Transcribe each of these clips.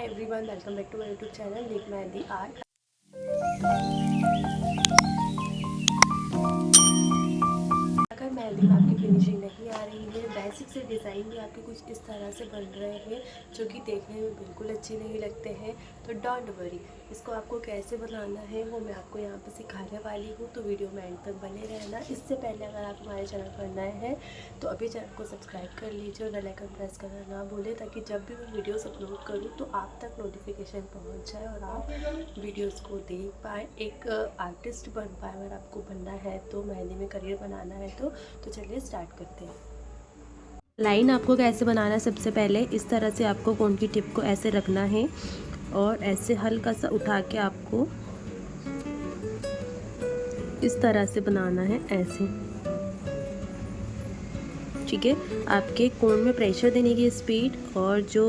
Hi everyone, welcome back to my YouTube channel live mehndi art. अगर मेहंदी में आपकी finishing नहीं आ रही है, बेसिक से डिज़ाइन भी आपके कुछ इस तरह से बन रहे हैं जो कि देखने में बिल्कुल अच्छे नहीं लगते हैं, तो डोंट वरी, इसको आपको कैसे बनाना है वो मैं आपको यहाँ पे सिखाने वाली हूँ। तो वीडियो में एंड तक बने रहना। इससे पहले अगर आप हमारे चैनल पर नए हैं तो अभी चैनल को सब्सक्राइब कर लीजिए और बेल आइकन प्रेस करना ना भूलें, ताकि जब भी मैं वीडियोस अपलोड करूँ तो आप तक नोटिफिकेशन पहुँच जाए और आप वीडियोस को देख पाएँ, एक आर्टिस्ट बन पाए। अगर आपको बनना है तो मेहंदी में करियर बनाना है तो चलिए स्टार्ट करते हैं। लाइन आपको कैसे बनाना है, सबसे पहले इस तरह से आपको कोन की टिप को ऐसे रखना है और ऐसे हल्का सा उठा के आपको इस तरह से बनाना है, ऐसे। ठीक है, आपके कोन में प्रेशर देने की स्पीड और जो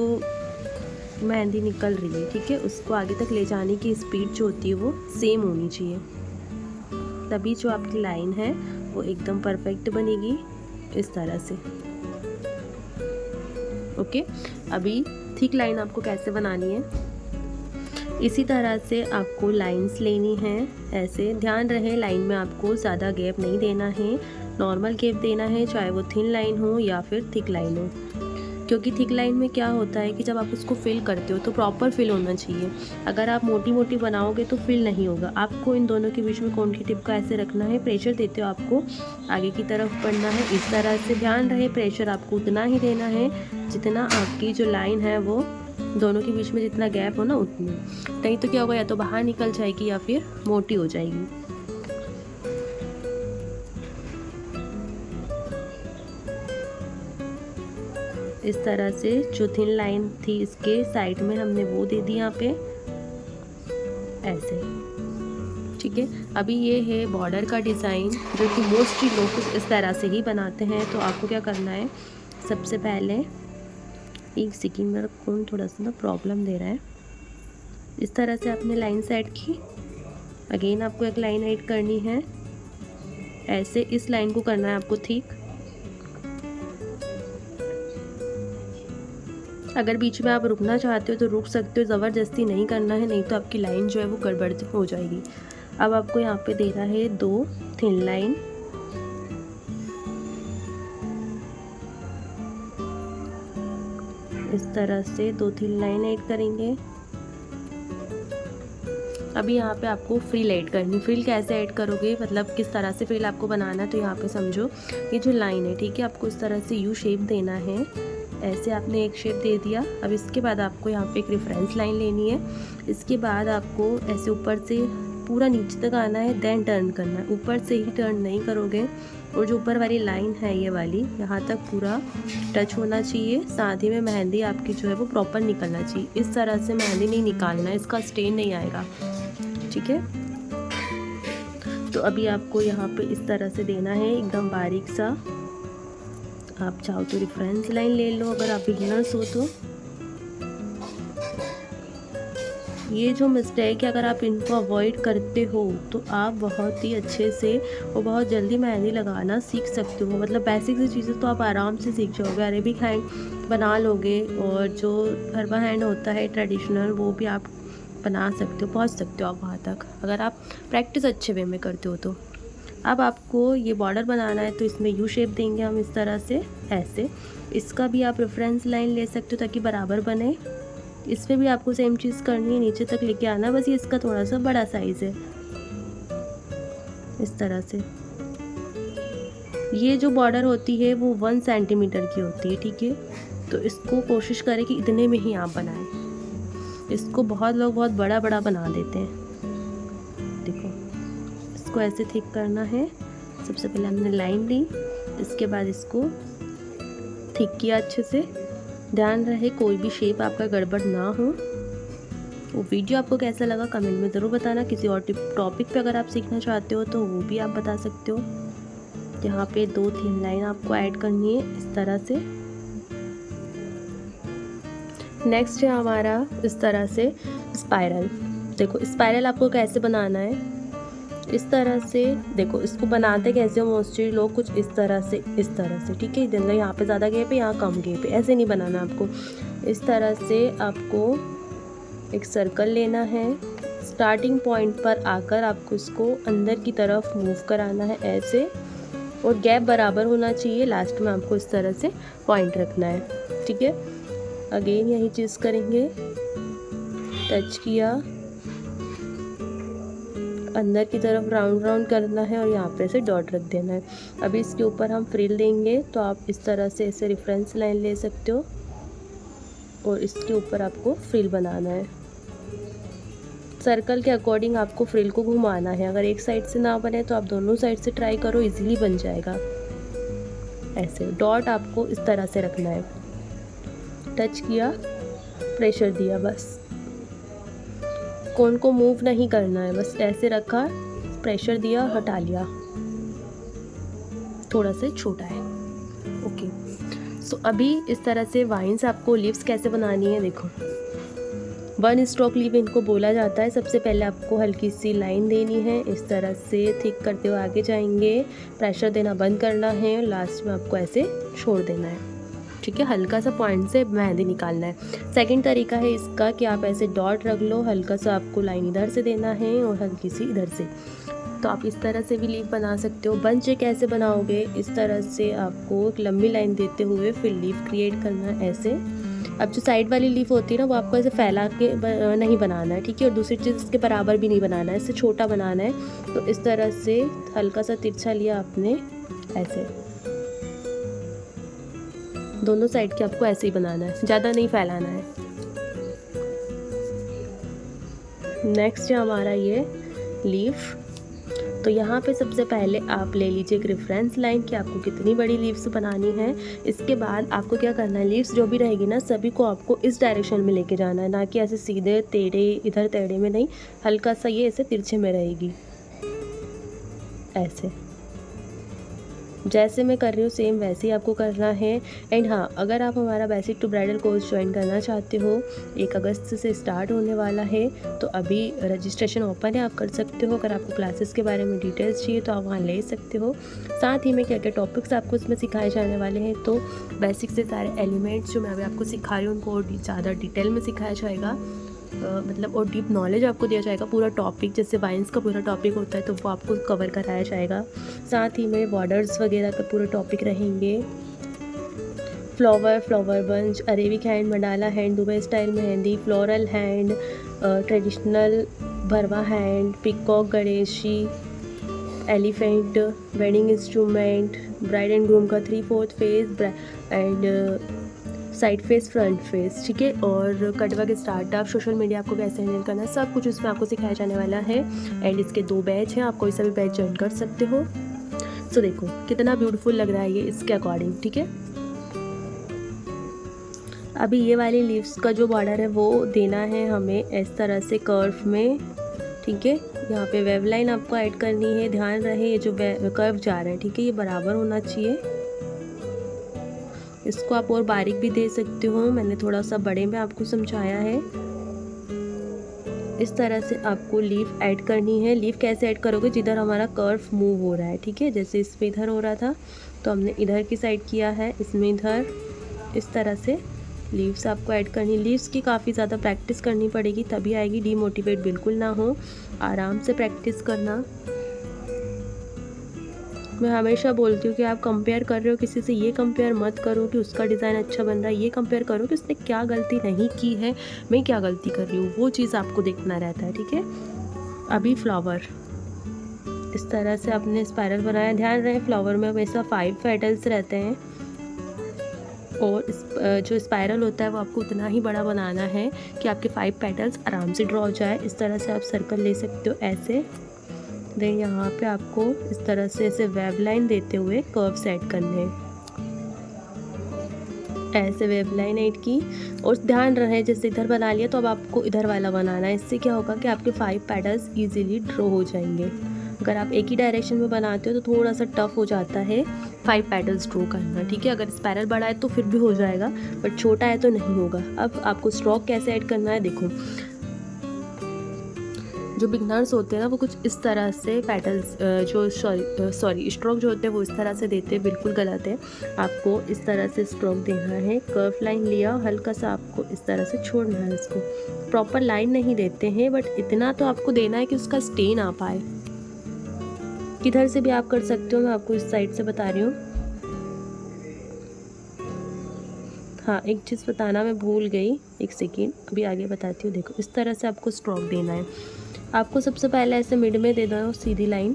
मेहंदी निकल रही है, ठीक है, उसको आगे तक ले जाने की स्पीड जो होती है वो सेम होनी चाहिए, तभी जो आपकी लाइन है वो एकदम परफेक्ट बनेगी इस तरह से। ओके, अभी थिक लाइन आपको कैसे बनानी है, इसी तरह से आपको लाइंस लेनी है। ऐसे ध्यान रहे लाइन में आपको ज़्यादा गैप नहीं देना है, नॉर्मल गैप देना है, चाहे वो थिन लाइन हो या फिर थिक लाइन हो। क्योंकि थिक लाइन में क्या होता है कि जब आप उसको फिल करते हो तो प्रॉपर फिल होना चाहिए। अगर आप मोटी मोटी बनाओगे तो फिल नहीं होगा। आपको इन दोनों के बीच में कोन की टिप का ऐसे रखना है, प्रेशर देते हो आपको आगे की तरफ बढ़ना है इस तरह से। ध्यान रहे प्रेशर आपको उतना ही देना है जितना आपकी जो लाइन है वो दोनों के बीच में जितना गैप हो ना उतनी, नहीं तो क्या होगा, या तो बाहर निकल जाएगी या फिर मोटी हो जाएगी। इस तरह से जो थिन लाइन थी इसके साइड में हमने वो दे दी यहाँ पे, ऐसे। ठीक है, अभी ये है बॉर्डर का डिज़ाइन जो कि मोस्टली लोग कुछ इस तरह से ही बनाते हैं। तो आपको क्या करना है, सबसे पहले एक सेकंड, मेरा फोन थोड़ा सा ना प्रॉब्लम दे रहा है। इस तरह से आपने लाइन सेट की, अगेन आपको एक लाइन ऐड करनी है, ऐसे इस लाइन को करना है आपको थिक। अगर बीच में आप रुकना चाहते हो तो रुक सकते हो, ज़बरदस्ती नहीं करना है, नहीं तो आपकी लाइन जो है वो गड़बड़ हो जाएगी। अब आपको यहाँ पे देना है 2 थिन लाइन, इस तरह से 2 थिन लाइन ऐड करेंगे। अभी यहाँ पे आपको फ्रिल ऐड करनी। फ्रिल कैसे ऐड करोगे, मतलब किस तरह से फ्रिल आपको बनाना है, तो यहाँ पे समझो ये जो लाइन है, ठीक है, आपको इस तरह से यू शेप देना है। ऐसे आपने एक शेप दे दिया। अब इसके बाद आपको यहाँ पे एक रेफरेंस लाइन लेनी है। इसके बाद आपको ऐसे ऊपर से पूरा नीचे तक आना है, देन टर्न करना है। ऊपर से ही टर्न नहीं करोगे, और जो ऊपर वाली लाइन है ये वाली, यहाँ तक पूरा टच होना चाहिए। साथ ही में मेहंदी आपकी जो है वो प्रॉपर निकलना चाहिए। इस तरह से मेहंदी नहीं निकालना है, इसका स्टेन नहीं आएगा। ठीक है, तो अभी आपको यहाँ पे इस तरह से देना है, एकदम बारीक सा। आप चाहो तो रेफरेंस लाइन ले लो अगर आप बिगिनर्स हो तो। ये जो मिस्टेक है, अगर आप इनको अवॉइड करते हो तो आप बहुत ही अच्छे से और बहुत जल्दी मेहंदी लगाना सीख सकते हो। मतलब बेसिक सी चीज़ें तो आप आराम से सीख जाओगे, अरेबिक हैंड बना लोगे, और जो हरबा हैंड होता है ट्रेडिशनल वो भी आप बना सकते हो, पहुंच सकते हो आप वहाँ तक, अगर आप प्रैक्टिस अच्छे वे में करते हो तो। अब आपको ये बॉर्डर बनाना है तो इसमें यू शेप देंगे हम इस तरह से, ऐसे। इसका भी आप रेफरेंस लाइन ले सकते हो ताकि बराबर बने। इस पर भी आपको सेम चीज़ करनी है, नीचे तक लेके आना, बस ये इसका थोड़ा सा बड़ा साइज़ है, इस तरह से। ये जो बॉर्डर होती है वो 1 सेंटीमीटर की होती है, ठीक है, तो इसको कोशिश करें कि इतने में ही आप बनाएं। इसको बहुत लोग बहुत बड़ा बड़ा बना देते हैं। देखो, इसको ऐसे थिक करना है। सबसे पहले हमने लाइन ली, इसके बाद इसको थिक किया अच्छे से। ध्यान रहे कोई भी शेप आपका गड़बड़ ना हो। वो वीडियो आपको कैसा लगा कमेंट में ज़रूर बताना। किसी और टॉपिक पे अगर आप सीखना चाहते हो तो वो भी आप बता सकते हो। यहाँ पे 2 थिन लाइन आपको ऐड करनी है इस तरह से। नेक्स्ट है हमारा इस तरह से स्पाइरल। देखो स्पाइरल आपको कैसे बनाना है, इस तरह से। देखो इसको बनाते कैसे हो, मोस्टली लोग कुछ इस तरह से, ठीक है। यहाँ पे ज़्यादा गैप है, यहाँ कम गैप है, ऐसे नहीं बनाना आपको। इस तरह से आपको एक सर्कल लेना है, स्टार्टिंग पॉइंट पर आकर आपको इसको अंदर की तरफ मूव कराना है ऐसे, और गैप बराबर होना चाहिए। लास्ट में आपको इस तरह से पॉइंट रखना है, ठीक है। अगेन यही चीज़ करेंगे, टच किया, अंदर की तरफ राउंड राउंड करना है और यहाँ पे से डॉट रख देना है। अभी इसके ऊपर हम फ्रिल देंगे, तो आप इस तरह से ऐसे रेफरेंस लाइन ले सकते हो और इसके ऊपर आपको फ्रिल बनाना है। सर्कल के अकॉर्डिंग आपको फ्रिल को घुमाना है। अगर एक साइड से ना बने तो आप दोनों साइड से ट्राई करो, इजीली बन जाएगा। ऐसे डॉट आपको इस तरह से रखना है, टच किया, प्रेशर दिया, बस कोन को मूव नहीं करना है, बस ऐसे रखा, प्रेशर दिया, हटा लिया, थोड़ा सा छोटा है। ओके, सो अभी इस तरह से वाइन्स आपको लीव्स कैसे बनानी है देखो। 1 स्ट्रोक लीव इनको बोला जाता है। सबसे पहले आपको हल्की सी लाइन देनी है, इस तरह से थिक करते हुए आगे जाएंगे, प्रेशर देना बंद करना है और लास्ट में आपको ऐसे छोड़ देना है, ठीक है। हल्का सा पॉइंट से मेहंदी निकालना है। सेकंड तरीका है इसका कि आप ऐसे डॉट रख लो, हल्का सा आपको लाइन इधर से देना है और हल्की सी इधर से, तो आप इस तरह से भी लीफ बना सकते हो। बंच कैसे बनाओगे, इस तरह से आपको एक लंबी लाइन देते हुए फिर लीफ क्रिएट करना है ऐसे। अब जो साइड वाली लीफ होती है ना, वो आपको ऐसे फैला के नहीं बनाना है, ठीक है। और दूसरी चीज़ इसके बराबर भी नहीं बनाना है, इससे छोटा बनाना है। तो इस तरह से हल्का सा तिरछा लिया आपने ऐसे, दोनों साइड के आपको ऐसे ही बनाना है, ज़्यादा नहीं फैलाना है। नेक्स्ट है हमारा ये लीफ। तो यहाँ पे सबसे पहले आप ले लीजिए एक रेफरेंस लाइन कि आपको कितनी बड़ी लीव्स बनानी है। इसके बाद आपको क्या करना है, लीव्स जो भी रहेगी ना, सभी को आपको इस डायरेक्शन में लेके जाना है, ना कि ऐसे सीधे टेढ़े इधर टेढ़े में नहीं, हल्का सा ये ऐसे तिरछे में रहेगी ऐसे। जैसे मैं कर रही हूँ सेम वैसे ही आपको करना है। एंड हाँ, अगर आप हमारा basic to bridal course join करना चाहते हो, 1 अगस्त से स्टार्ट होने वाला है, तो अभी रजिस्ट्रेशन ओपन है, आप कर सकते हो। अगर आपको क्लासेस के बारे में डिटेल्स चाहिए तो आप वहाँ ले सकते हो। साथ ही में क्या क्या टॉपिक्स आपको इसमें सिखाए जाने वाले हैं, तो बेसिक से सारे एलिमेंट्स जो मैं अभी आपको सिखा रही हूँ उनको ज़्यादा डिटेल में सिखाया जाएगा, मतलब और डीप नॉलेज आपको दिया जाएगा। पूरा टॉपिक, जैसे वाइन्स का पूरा टॉपिक होता है तो वो आपको कवर कराया जाएगा। साथ ही में बॉर्डर्स वगैरह का पूरे टॉपिक रहेंगे, flower bunch, Arabic hand, mandala hand, Dubai style mehndi, floral hand, traditional भरवा hand, peacock, Ganeshi, elephant, wedding instrument, bride and groom का 3/4 face and side face, front face, ठीक है। और कटवर्क, स्टार्टअप, सोशल मीडिया आपको कैसे हैंडल करना है, सब कुछ उसमें आपको सिखाया जाने वाला है। एंड इसके 2 बैच हैं, आप कोई सा भी बैच ज्वाइन कर सकते हो। सो देखो कितना ब्यूटीफुल लग रहा है ये इसके अकॉर्डिंग, ठीक है। अभी ये वाली लीव्स का जो बॉर्डर है वो देना है हमें इस तरह से कर्व में, ठीक है। यहाँ पे वेव लाइन आपको ऐड करनी है, ध्यान रहे ये जो कर्व जा रहा है, ठीक है, ये बराबर होना चाहिए। इसको आप और बारीक भी दे सकते हो, मैंने थोड़ा सा बड़े में आपको समझाया है। इस तरह से आपको लीफ ऐड करनी है। लीफ कैसे ऐड करोगे, जिधर हमारा कर्व मूव हो रहा है, ठीक है। जैसे इसमें इधर हो रहा था तो हमने इधर की साइड किया है, इसमें इधर, इस तरह से लीव्स आपको ऐड करनी। लीव्स की काफ़ी ज़्यादा प्रैक्टिस करनी पड़ेगी, तभी आएगी। डीमोटिवेट बिल्कुल ना हो, आराम से प्रैक्टिस करना। मैं हमेशा बोलती हूँ कि आप कंपेयर कर रहे हो किसी से, ये कंपेयर मत करो कि उसका डिज़ाइन अच्छा बन रहा है, ये कंपेयर करो कि उसने क्या गलती नहीं की है, मैं क्या गलती कर रही हूँ, वो चीज़ आपको देखना रहता है, ठीक है। अभी फ्लावर, इस तरह से आपने स्पाइरल बनाया। ध्यान रहे फ्लावर में हमेशा 5 पेटल्स रहते हैं और जो स्पाइरल होता है वो आपको उतना ही बड़ा बनाना है कि आपके 5 पेटल्स आराम से ड्रॉ हो जाए। इस तरह से आप सर्कल ले सकते हो ऐसे। देन यहाँ पे आपको इस तरह से ऐसे वेव लाइन देते हुए कर्व सेट करने हैं, ऐसे वेव लाइन ऐड की। और ध्यान रहे जैसे इधर बना लिया तो अब आपको इधर वाला बनाना है। इससे क्या होगा कि आपके 5 पेटल्स इजीली ड्रॉ हो जाएंगे। अगर आप एक ही डायरेक्शन में बनाते हो तो थोड़ा सा टफ हो जाता है 5 पेटल्स ड्रॉ करना, ठीक है। अगर स्पाइरल बड़ा है तो फिर भी हो जाएगा, बट छोटा है तो नहीं होगा। अब आपको स्ट्रोक कैसे ऐड करना है देखो, जो बिगनर्स होते हैं ना वो कुछ इस तरह से पेटल्स जो सॉरी स्ट्रोक जो होते हैं वो इस तरह से देते हैं, बिल्कुल गलत है। आपको इस तरह से स्ट्रोक देना है। कर्व लाइन लिया, हल्का सा आपको इस तरह से छोड़ना है इसको। प्रॉपर लाइन नहीं देते हैं बट इतना तो आपको देना है कि उसका स्टे ना पाए। किधर से भी आप कर सकते हो, मैं आपको इस साइड से बता रही हूँ। हाँ, एक चीज़ बताना मैं भूल गई, एक सेकेंड अभी आगे बताती हूँ। देखो इस तरह से आपको स्ट्रोक देना है। आपको सबसे पहले ऐसे मिड में दे दो सीधी लाइन,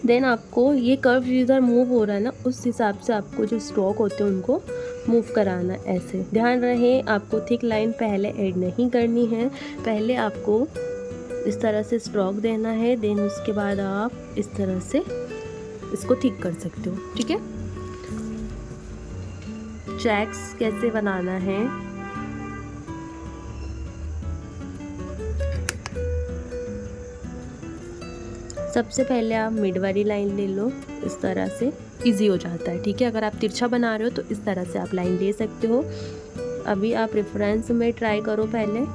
देन आपको ये कर्व जिधर मूव हो रहा है ना उस हिसाब से आपको जो स्ट्रोक होते हैं उनको मूव कराना है। ऐसे ध्यान रहे आपको थिक लाइन पहले ऐड नहीं करनी है, पहले आपको इस तरह से स्ट्रोक देना है, देन उसके बाद आप इस तरह से इसको थिक कर सकते हो। ठीक है, चेक्स कैसे बनाना है, सबसे पहले आप मिड वाली लाइन ले लो, इस तरह से इजी हो जाता है। ठीक है, अगर आप तिरछा बना रहे हो तो इस तरह से आप लाइन ले सकते हो। अभी आप रेफरेंस में ट्राई करो पहले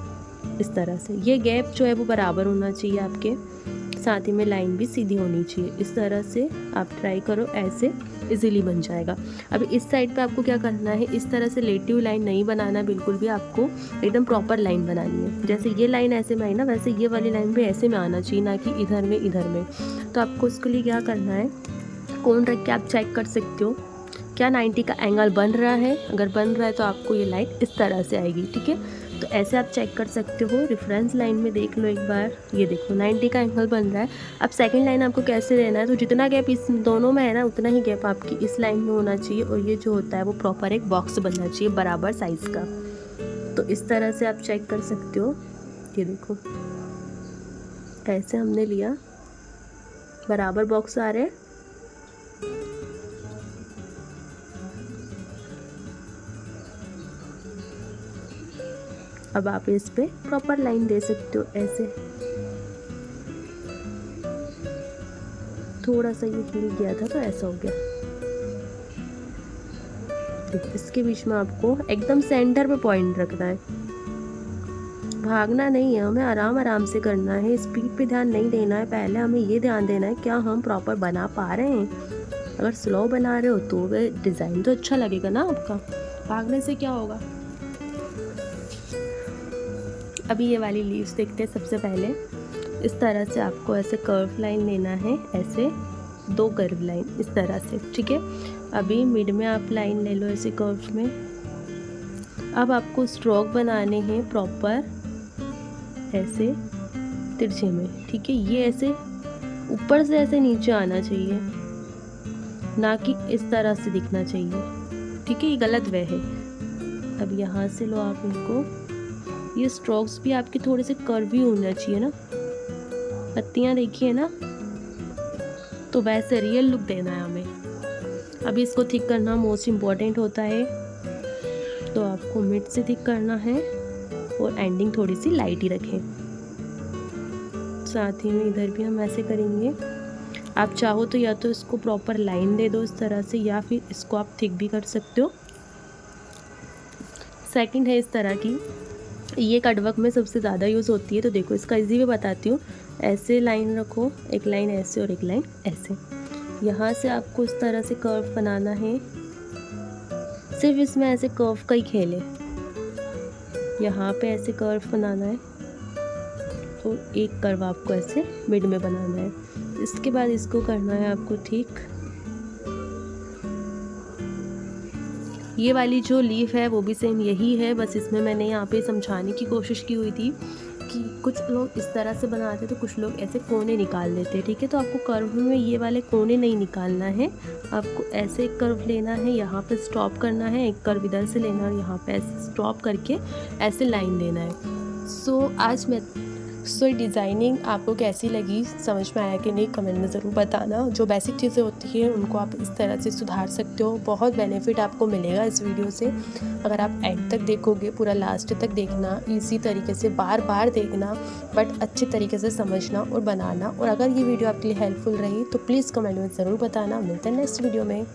इस तरह से, ये गैप जो है वो बराबर होना चाहिए आपके, साथ ही में लाइन भी सीधी होनी चाहिए। इस तरह से आप ट्राई करो, ऐसे इजीली बन जाएगा। अभी इस साइड पे आपको क्या करना है, इस तरह से लेटी हुई लाइन नहीं बनाना बिल्कुल भी, आपको एकदम प्रॉपर लाइन बनानी है। जैसे ये लाइन ऐसे में आई ना, वैसे ये वाली लाइन भी ऐसे में आना चाहिए, ना कि इधर में इधर में। तो आपको उसके लिए क्या करना है, कोण रख के आप चेक कर सकते हो क्या 90 का एंगल बन रहा है। अगर बन रहा है तो आपको ये लाइन इस तरह से आएगी। ठीक है, तो ऐसे आप चेक कर सकते हो। रेफरेंस लाइन में देख लो एक बार, ये देखो 90 का एंगल बन रहा है। अब सेकंड लाइन आपको कैसे देना है, तो जितना गैप इस दोनों में है ना उतना ही गैप आपकी इस लाइन में होना चाहिए, और ये जो होता है वो प्रॉपर एक बॉक्स बनना चाहिए बराबर साइज़ का। तो इस तरह से आप चेक कर सकते हो। ये देखो ऐसे हमने लिया, बराबर बॉक्स आ रहे हैं। अब आप इस पे प्रॉपर लाइन दे सकते हो ऐसे। थोड़ा सा ये हिल गया था तो ऐसा हो गया। इसके बीच में आपको एकदम सेंटर पे पॉइंट रखना है, भागना नहीं है, हमें आराम आराम से करना है, स्पीड पे ध्यान नहीं देना है। पहले हमें ये ध्यान देना है क्या हम प्रॉपर बना पा रहे हैं। अगर स्लो बना रहे हो तो वह डिज़ाइन तो अच्छा लगेगा ना आपका, भागने से क्या होगा। अभी ये वाली लीव्स देखते हैं। सबसे पहले इस तरह से आपको ऐसे कर्व लाइन लेना है, ऐसे 2 कर्व लाइन इस तरह से। ठीक है, अभी मिड में आप लाइन ले लो ऐसे कर्व्स में। अब आपको स्ट्रोक बनाने हैं प्रॉपर ऐसे तिरछे में। ठीक है, ये ऐसे ऊपर से ऐसे नीचे आना चाहिए, ना कि इस तरह से दिखना चाहिए। ठीक है, ये गलत वे है। अब यहाँ से लो आप इनको, ये स्ट्रोक्स भी आपके थोड़े से कर्वी होना चाहिए ना, पत्तियाँ देखिए ना, तो वैसे रियल लुक देना है हमें। अभी इसको थिक करना मोस्ट इम्पॉर्टेंट होता है, तो आपको मिड से थिक करना है और एंडिंग थोड़ी सी लाइट ही रखें। साथ ही में इधर भी हम ऐसे करेंगे। आप चाहो तो या तो इसको प्रॉपर लाइन दे दो इस तरह से, या फिर इसको आप थिक भी कर सकते हो। सेकंड है इस तरह की, ये कटवर्क में सबसे ज़्यादा यूज़ होती है। तो देखो इसका इजी वे बताती हूँ। ऐसे लाइन रखो, एक लाइन ऐसे और एक लाइन ऐसे। यहाँ से आपको इस तरह से कर्व बनाना है, सिर्फ इसमें ऐसे कर्व का ही खेल है। यहाँ पे ऐसे कर्व बनाना है और एक कर्व आपको ऐसे मिड में बनाना है। इसके बाद इसको करना है आपको ठीक। ये वाली जो लीफ है वो भी सेम यही है, बस इसमें मैंने यहाँ पे समझाने की कोशिश की हुई थी कि कुछ लोग इस तरह से बनाते तो कुछ लोग ऐसे कोने निकाल देते। ठीक है, तो आपको कर्व में ये वाले कोने नहीं निकालना है, आपको ऐसे एक कर्व लेना है, यहाँ पे स्टॉप करना है, एक कर्व इधर से लेना है, यहाँ पे ऐसे स्टॉप करके ऐसे लाइन देना है। सो डिज़ाइनिंग आपको कैसी लगी, समझ में आया कि नहीं, कमेंट में ज़रूर बताना। जो बेसिक चीज़ें होती हैं उनको आप इस तरह से सुधार सकते हो, बहुत बेनिफिट आपको मिलेगा इस वीडियो से। अगर आप एंड तक देखोगे, पूरा लास्ट तक देखना, इजी तरीके से बार बार देखना, बट अच्छे तरीके से समझना और बनाना। और अगर ये वीडियो आपके लिए हेल्पफुल रही तो प्लीज़ कमेंट में ज़रूर बताना। मिलते हैं नेक्स्ट वीडियो में।